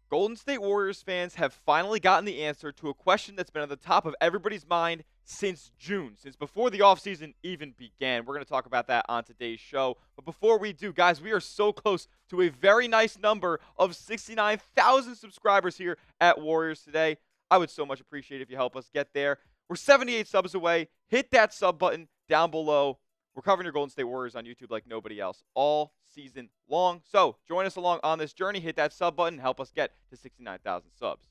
Golden State Warriors fans have finally gotten the answer to a question that's been on the top of everybody's mind since June, since before the offseason even began. We're going to talk about that on today's show. But before we do, guys, we are so close to a very nice number of 69,000 subscribers here at Warriors Today. I would so much appreciate it if you help us get there. We're 78 subs away. Hit that sub button down below. We're covering your Golden State Warriors on YouTube like nobody else all season long. So join us along on this journey. Hit that sub button. Help us get to 69,000 subs.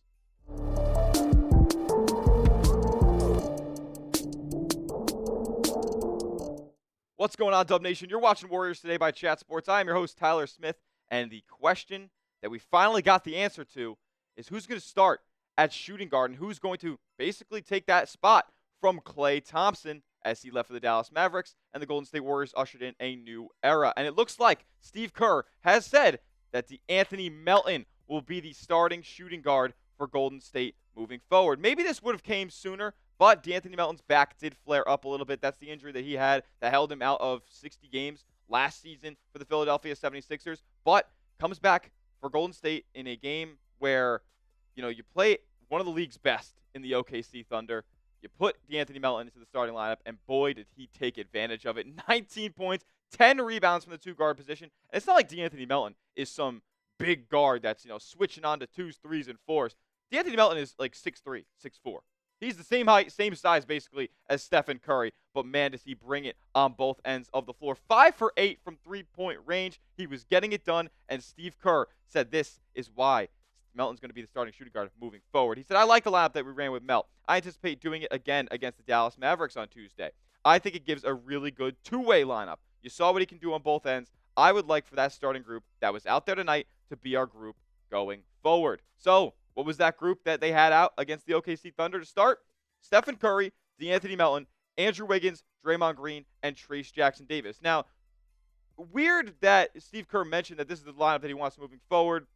What's going on, Dub Nation? You're watching Warriors Today by Chat Sports. I am your host, Tyler Smith. And the question that we finally got the answer to is who's going to start at shooting guard and who's going to basically take that spot from Klay Thompson as he left for the Dallas Mavericks, and the Golden State Warriors ushered in a new era. And it looks like Steve Kerr has said that De'Anthony Melton will be the starting shooting guard for Golden State moving forward. Maybe this would have came sooner, but De'Anthony Melton's back did flare up a little bit. That's the injury that he had that held him out of 60 games last season for the Philadelphia 76ers, but comes back for Golden State in a game where, you play one of the league's best in the OKC Thunder. You put De'Anthony Melton into the starting lineup, and boy, did he take advantage of it. 19 points, 10 rebounds from the two-guard position. And it's not like De'Anthony Melton is some big guard that's, switching on to 2s, 3s, and 4s. De'Anthony Melton is like 6'3", 6'4". He's the same height, same size, basically, as Stephen Curry. But, man, does he bring it on both ends of the floor. 5 for 8 from three-point range. He was getting it done, and Steve Kerr said this is why Melton's going to be the starting shooting guard moving forward. He said, I like the lineup that we ran with Melt. I anticipate doing it again against the Dallas Mavericks on Tuesday. I think it gives a really good two-way lineup. You saw what he can do on both ends. I would like for that starting group that was out there tonight to be our group going forward. So, what was that group that they had out against the OKC Thunder to start? Stephen Curry, De'Anthony Melton, Andrew Wiggins, Draymond Green, and Trayce Jackson-Davis. Now, weird that Steve Kerr mentioned that this is the lineup that he wants moving forward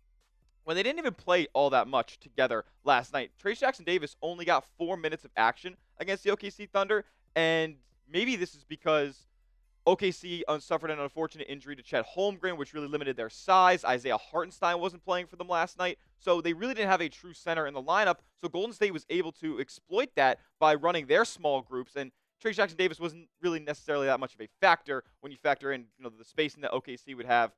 when they didn't even play all that much together last night. Trayce Jackson-Davis only got 4 minutes of action against the OKC Thunder, and maybe this is because OKC suffered an unfortunate injury to Chet Holmgren, which really limited their size. Isaiah Hartenstein wasn't playing for them last night, so they really didn't have a true center in the lineup, so Golden State was able to exploit that by running their small groups, and Trayce Jackson-Davis wasn't really necessarily that much of a factor when you factor in the spacing that OKC would have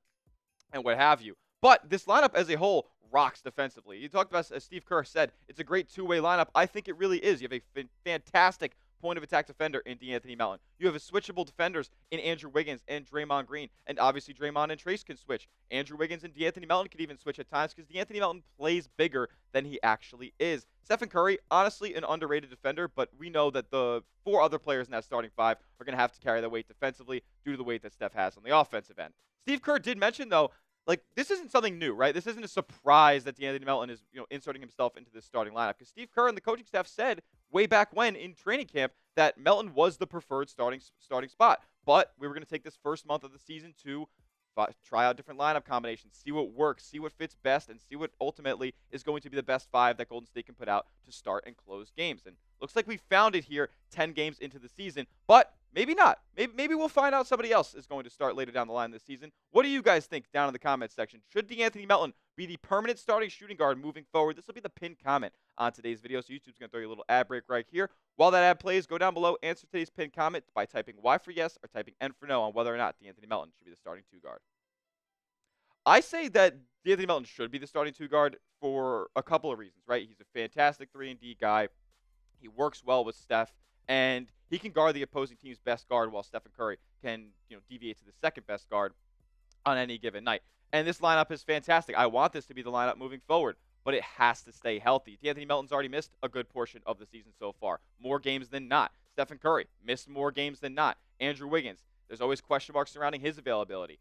and what have you. But this lineup as a whole rocks defensively. You talked about, as Steve Kerr said, it's a great two-way lineup. I think it really is. You have a fantastic point-of-attack defender in De'Anthony Melton. You have a switchable defenders in Andrew Wiggins and Draymond Green. And obviously Draymond and Trayce can switch. Andrew Wiggins and De'Anthony Melton can even switch at times because De'Anthony Melton plays bigger than he actually is. Stephen Curry, honestly an underrated defender, but we know that the 4 other players in that starting 5 are going to have to carry the weight defensively due to the weight that Steph has on the offensive end. Steve Kerr did mention, though, this isn't something new, right? This isn't a surprise that De'Anthony Melton is, inserting himself into this starting lineup. Because Steve Kerr and the coaching staff said way back when in training camp that Melton was the preferred starting spot. But we were going to take this first month of the season to try out different lineup combinations, see what works, see what fits best, and see what ultimately is going to be the best 5 that Golden State can put out to start and close games. And looks like we found it here 10 games into the season, but maybe not. Maybe we'll find out somebody else is going to start later down the line this season. What do you guys think down in the comments section? Should De'Anthony Melton be the permanent starting shooting guard moving forward? This will be the pinned comment on today's video, so YouTube's going to throw you a little ad break right here. While that ad plays, go down below, answer today's pinned comment by typing Y for yes or typing N for no on whether or not De'Anthony Melton should be the starting 2 guard. I say that De'Anthony Melton should be the starting 2 guard for a couple of reasons, right? He's a fantastic 3-and-D guy. He works well with Steph, and he can guard the opposing team's best guard while Stephen Curry can, deviate to the second best guard on any given night. And this lineup is fantastic. I want this to be the lineup moving forward, but it has to stay healthy. De'Anthony Melton's already missed a good portion of the season so far, more games than not. Stephen Curry missed more games than not. Andrew Wiggins, there's always question marks surrounding his availability.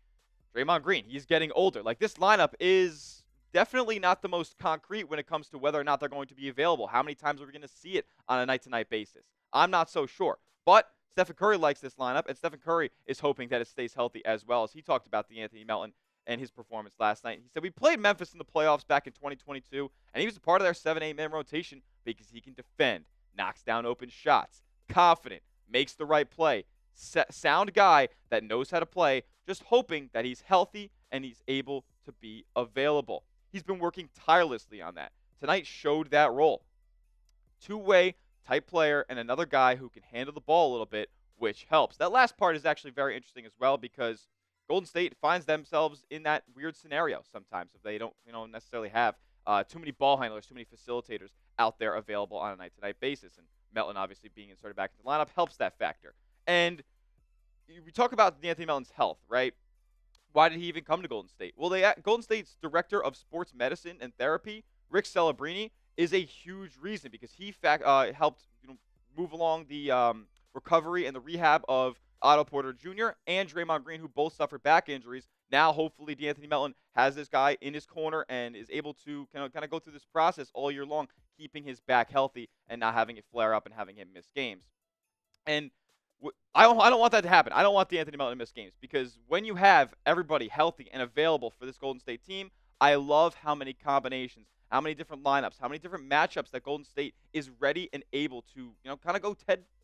Draymond Green, he's getting older. This lineup is definitely not the most concrete when it comes to whether or not they're going to be available. How many times are we going to see it on a night-to-night basis? I'm not so sure. But Stephen Curry likes this lineup, and Stephen Curry is hoping that it stays healthy as well, as he talked about De'Anthony Melton and his performance last night. He said, we played Memphis in the playoffs back in 2022, and he was a part of their 7-8-man rotation because he can defend, knocks down open shots, confident, makes the right play, sound guy that knows how to play, just hoping that he's healthy and he's able to be available. He's been working tirelessly on that. Tonight showed that role. Two-way type player and another guy who can handle the ball a little bit, which helps. That last part is actually very interesting as well because Golden State finds themselves in that weird scenario sometimes if they don't, necessarily have too many ball handlers, too many facilitators out there available on a night-to-night basis. And Melton obviously being inserted back into the lineup helps that factor. And we talk about De'Anthony Melton's health, right? Why did he even come to Golden State? Well, Golden State's director of sports medicine and therapy, Rick Celebrini, is a huge reason because he helped move along the recovery and the rehab of Otto Porter Jr. and Draymond Green, who both suffered back injuries. Now, hopefully, De'Anthony Melton has this guy in his corner and is able to kind of go through this process all year long, keeping his back healthy and not having it flare up and having him miss games. And I don't want that to happen. I don't want De'Anthony Melton to miss games because when you have everybody healthy and available for this Golden State team, I love how many combinations, how many different lineups, how many different matchups that Golden State is ready and able to, kind of go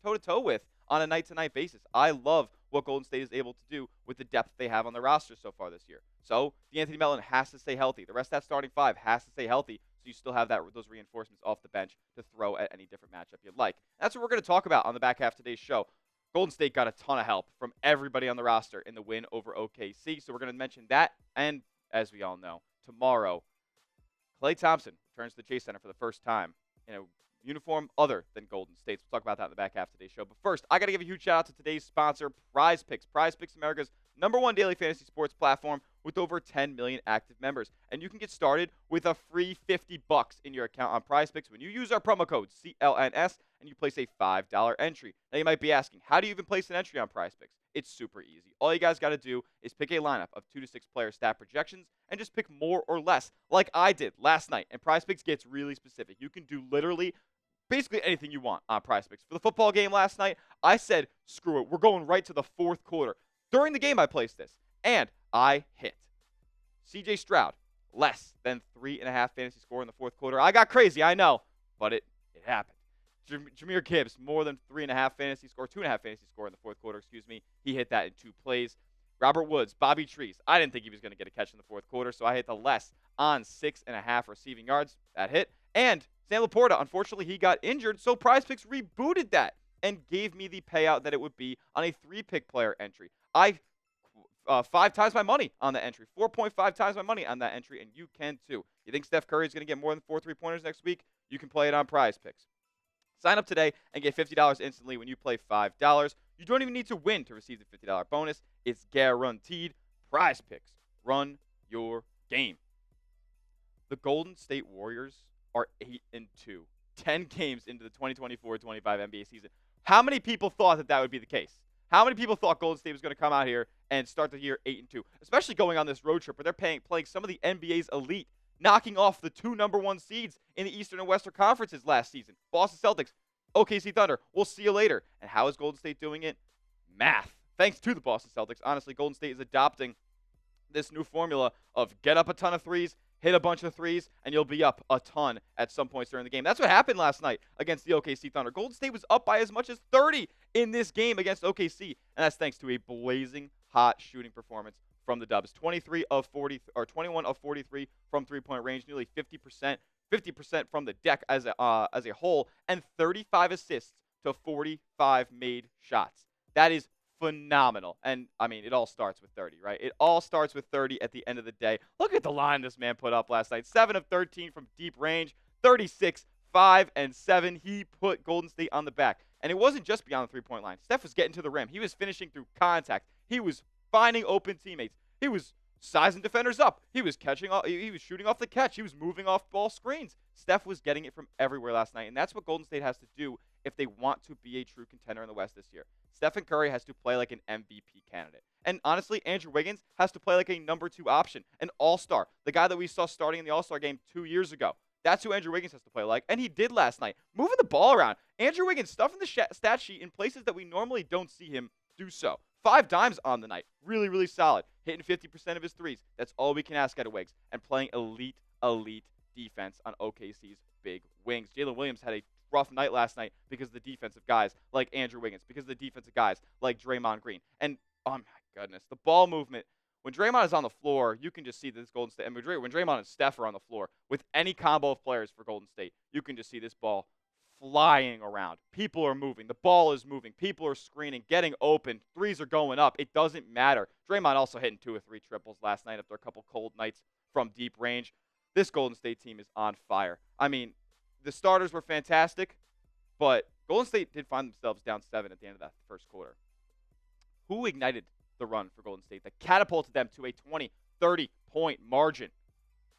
toe-to-toe with on a night-to-night basis. I love what Golden State is able to do with the depth they have on their roster so far this year. So De'Anthony Melton has to stay healthy. The rest of that starting five has to stay healthy so you still have those reinforcements off the bench to throw at any different matchup you'd like. That's what we're going to talk about on the back half of today's show. Golden State got a ton of help from everybody on the roster in the win over OKC, so we're going to mention that. And as we all know, tomorrow, Klay Thompson returns to the Chase Center for the first time in a uniform other than Golden State's. We'll talk about that in the back half of today's show. But first, I got to give a huge shout out to today's sponsor, PrizePicks. PrizePicks, America's #1 daily fantasy sports platform with over 10 million active members. And you can get started with a free $50 in your account on PrizePicks when you use our promo code CLNS and you place a $5 entry. Now you might be asking, how do you even place an entry on PrizePicks? It's super easy. All you guys got to do is pick a lineup of 2 to 6 player stat projections and just pick more or less, like I did last night. And PrizePicks gets really specific. You can do literally basically anything you want on PrizePicks. For the football game last night, I said, screw it. We're going right to the fourth quarter. During the game, I placed this, and I hit. C.J. Stroud, less than 3.5 fantasy score in the fourth quarter. I got crazy, I know, but it happened. Jahmyr Gibbs, more than 3.5 fantasy score, 2.5 fantasy score in the fourth quarter, He hit that in 2 plays. Robert Woods, Bobby Trees. I didn't think he was going to get a catch in the fourth quarter, so I hit the less on 6.5 receiving yards. That hit. And Sam Laporta, unfortunately, he got injured, so PrizePicks rebooted that and gave me the payout that it would be on a 3-pick player entry. I 5 times my money on that entry, 4.5 times my money on that entry, and you can too. You think Steph Curry is going to get more than 4 3-pointers next week? You can play it on PrizePicks. Sign up today and get $50 instantly when you play $5. You don't even need to win to receive the $50 bonus. It's guaranteed. PrizePicks. Run your game. The Golden State Warriors are 8-2, 10 games into the 2024-25 NBA season. How many people thought that would be the case? How many people thought Golden State was going to come out here and start the year 8-2, especially going on this road trip where they're playing some of the NBA's elite, knocking off the 2 #1 seeds in the Eastern and Western Conferences last season? Boston Celtics, OKC Thunder. We'll see you later. And how is Golden State doing it? Math. Thanks to the Boston Celtics. Honestly, Golden State is adopting this new formula of get up a ton of threes, hit a bunch of threes, and you'll be up a ton at some points during the game. That's what happened last night against the OKC Thunder. Golden State was up by as much as 30 in this game against OKC, and that's thanks to a blazing hot shooting performance from the Dubs. 21 of 43 from three-point range, nearly 50% from the deck as a whole, and 35 assists to 45 made shots. That is phenomenal. And, I mean, it all starts with 30, right? It all starts with 30 at the end of the day. Look at the line this man put up last night. 7 of 13 from deep range, 36, 5, and 7. He put Golden State on the back. And it wasn't just beyond the three-point line. Steph was getting to the rim. He was finishing through contact. He was finding open teammates. He was sizing defenders up. He was shooting off the catch. He was moving off ball screens. Steph was getting it from everywhere last night. And that's what Golden State has to do if they want to be a true contender in the West this year. Stephen Curry has to play like an MVP candidate. And honestly, Andrew Wiggins has to play like a number 2 option, an all-star, the guy that we saw starting in the All-Star game 2 years ago. That's who Andrew Wiggins has to play like, and he did last night. Moving the ball around. Andrew Wiggins stuffing the stat sheet in places that we normally don't see him do so. 5 dimes on the night. Really, really solid. Hitting 50% of his threes. That's all we can ask out of Wiggs. And playing elite defense on OKC's big wings. Jalen Williams had a rough night last night because of the defensive guys like Andrew Wiggins, because of the defensive guys like Draymond Green. And, oh my goodness, the ball movement When Draymond is on the floor, you can just see this Golden State. I mean, when Draymond and Steph are on the floor with any combo of players for Golden State, you can just see this ball flying around. People are moving. The ball is moving. People are screening, getting open. Threes are going up. It doesn't matter. Draymond also hitting 2 or 3 triples last night after a couple cold nights from deep range. This Golden State team is on fire. I mean, the starters were fantastic, but Golden State did find themselves down 7 at the end of that first quarter. Who ignited the run for Golden State that catapulted them to a 20, 30-point margin?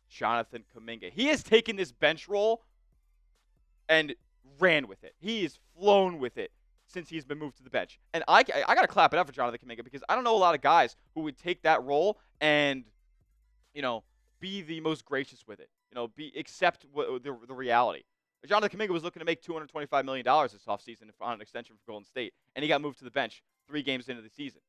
Jonathan Kuminga. He has taken this bench role and ran with it. He has flown with it since he's been moved to the bench. And I got to clap it up for Jonathan Kuminga because I don't know a lot of guys who would take that role and, be the most gracious with it. Accept the reality. Jonathan Kuminga was looking to make $225 million this offseason on an extension for Golden State, and he got moved to the bench 3 games into the season.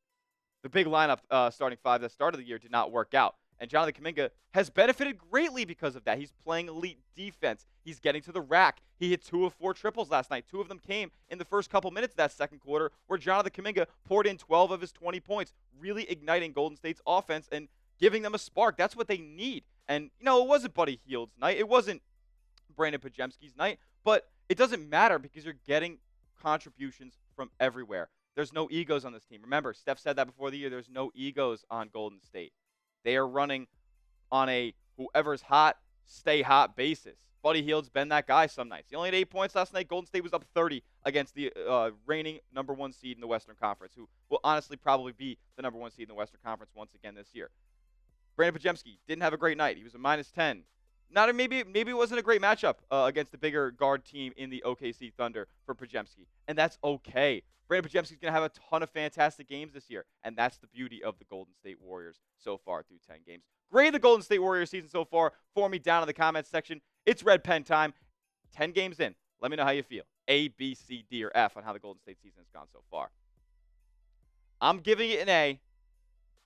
The big lineup starting 5 that started the year did not work out. And Jonathan Kuminga has benefited greatly because of that. He's playing elite defense. He's getting to the rack. He hit 2 of 4 triples last night. 2 of them came in the first couple minutes of that second quarter where Jonathan Kuminga poured in 12 of his 20 points, really igniting Golden State's offense and giving them a spark. That's what they need. And, it wasn't Buddy Hield's night. It wasn't Brandon Pajemski's night. But it doesn't matter because you're getting contributions from everywhere. There's no egos on this team. Remember, Steph said that before the year. There's no egos on Golden State. They are running on a whoever's hot, stay hot basis. Buddy Hield's been that guy some nights. He only had 8 points last night. Golden State was up 30 against the reigning number 1 seed in the Western Conference, who will honestly probably be the number 1 seed in the Western Conference once again this year. Brandon Pajemski didn't have a great night. He was a -10. Maybe it wasn't a great matchup against the bigger guard team in the OKC Thunder for Pajemski, and that's okay. Brandon Pajemski's going to have a ton of fantastic games this year, and that's the beauty of the Golden State Warriors so far through 10 games. Grade the Golden State Warriors season so far for me down in the comments section. It's red pen time. 10 games in. Let me know how you feel. A, B, C, D, or F on how the Golden State season has gone so far. I'm giving it an A.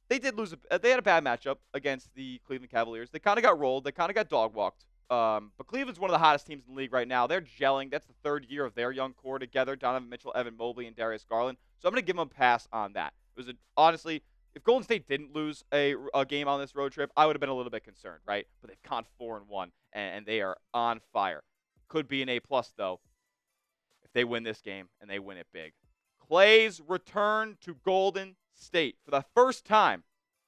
They did lose. They had a bad matchup against the Cleveland Cavaliers. They kind of got rolled. They kind of got dog-walked. But Cleveland's one of the hottest teams in the league right now. They're gelling. That's the 3rd year of their young core together. Donovan Mitchell, Evan Mobley, and Darius Garland. So I'm going to give them a pass on that. It was honestly, if Golden State didn't lose a game on this road trip, I would have been a little bit concerned, right? But they've gone 4-1, and they are on fire. Could be an A+ though if they win this game and they win it big. Klay's return to Golden State for the first time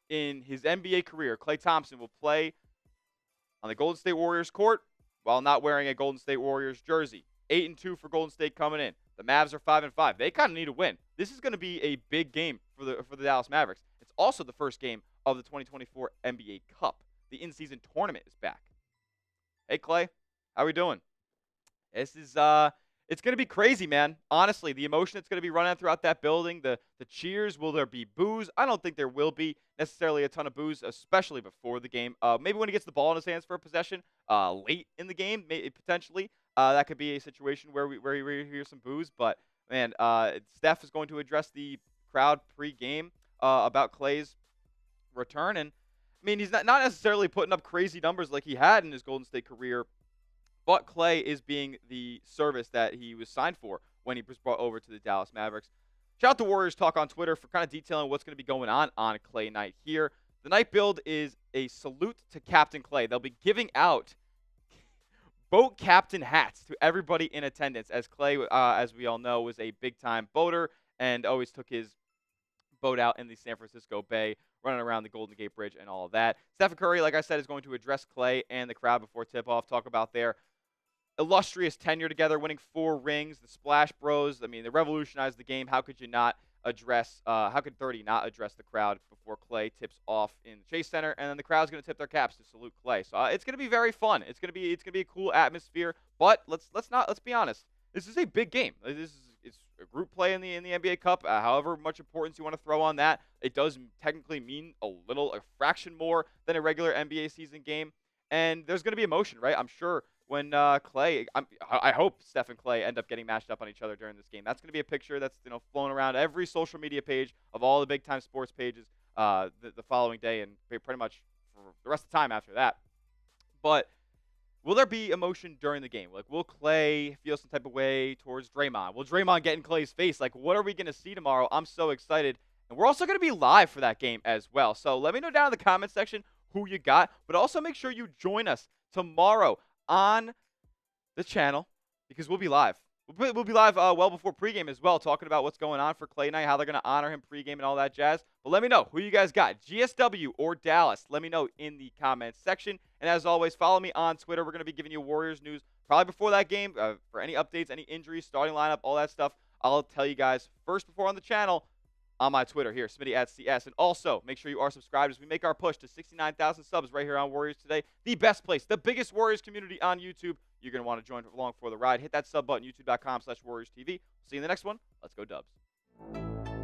in his NBA career. Klay Thompson will play on the Golden State Warriors court while not wearing a Golden State Warriors jersey. 8-2 for Golden State coming in. The Mavs are 5-5. They kind of need a win. This is going to be a big game for the Dallas Mavericks. It's also the first game of the 2024 NBA Cup. The in-season tournament is back. Hey Klay, how we doing? This is it's going to be crazy, man. Honestly, the emotion that's going to be running throughout that building, the cheers, will there be boos? I don't think there will be necessarily a ton of boos, especially before the game. Maybe when he gets the ball in his hands for a possession late in the game, potentially. That could be a situation where we hear some boos. But, man, Steph is going to address the crowd pre-game about Klay's return. And, I mean, he's not necessarily putting up crazy numbers like he had in his Golden State career, but Klay is being the service that he was signed for when he was brought over to the Dallas Mavericks. Shout out to Warriors Talk on Twitter for kind of detailing what's going to be going on Klay night here. The night build is a salute to Captain Klay. They'll be giving out boat captain hats to everybody in attendance, as Klay, as we all know, was a big-time boater and always took his boat out in the San Francisco Bay, running around the Golden Gate Bridge and all of that. Stephen Curry, like I said, is going to address Klay and the crowd before tip-off, talk about their illustrious tenure together, winning 4 rings, the Splash Bros. I mean, they revolutionized the game. How could you not address, how could 30 not address the crowd before Klay tips off in the Chase Center, and then the crowd's going to tip their caps to salute Klay. So it's going to be very fun. It's going to be a cool atmosphere, but let's be honest. This is a big game. It's a group play in the NBA Cup. However much importance you want to throw on that, it does technically mean a fraction more than a regular NBA season game. And there's going to be emotion, right? I'm sure when Klay, I hope Steph and Klay end up getting matched up on each other during this game. That's going to be a picture that's flown around every social media page of all the big time sports pages the following day and pretty much for the rest of the time after that. But will there be emotion during the game? Like, will Klay feel some type of way towards Draymond? Will Draymond get in Klay's face? Like, what are we going to see tomorrow? I'm so excited. And we're also going to be live for that game as well. So let me know down in the comment section who you got. But also make sure you join us tomorrow on the channel because we'll be live. We'll be live well before pregame as well, talking about what's going on for Klay night, how they're going to honor him pregame and all that jazz. But let me know who you guys got, GSW or Dallas. Let me know in the comments section. And as always, follow me on Twitter. We're going to be giving you Warriors news probably before that game for any updates, any injuries, starting lineup, all that stuff. I'll tell you guys first before on the channel on my Twitter here, Smitty@CS. And also, make sure you are subscribed as we make our push to 69,000 subs right here on Warriors Today. The best place, the biggest Warriors community on YouTube. You're going to want to join along for the ride. Hit that sub button, youtube.com/WarriorsTV. See you in the next one. Let's go Dubs.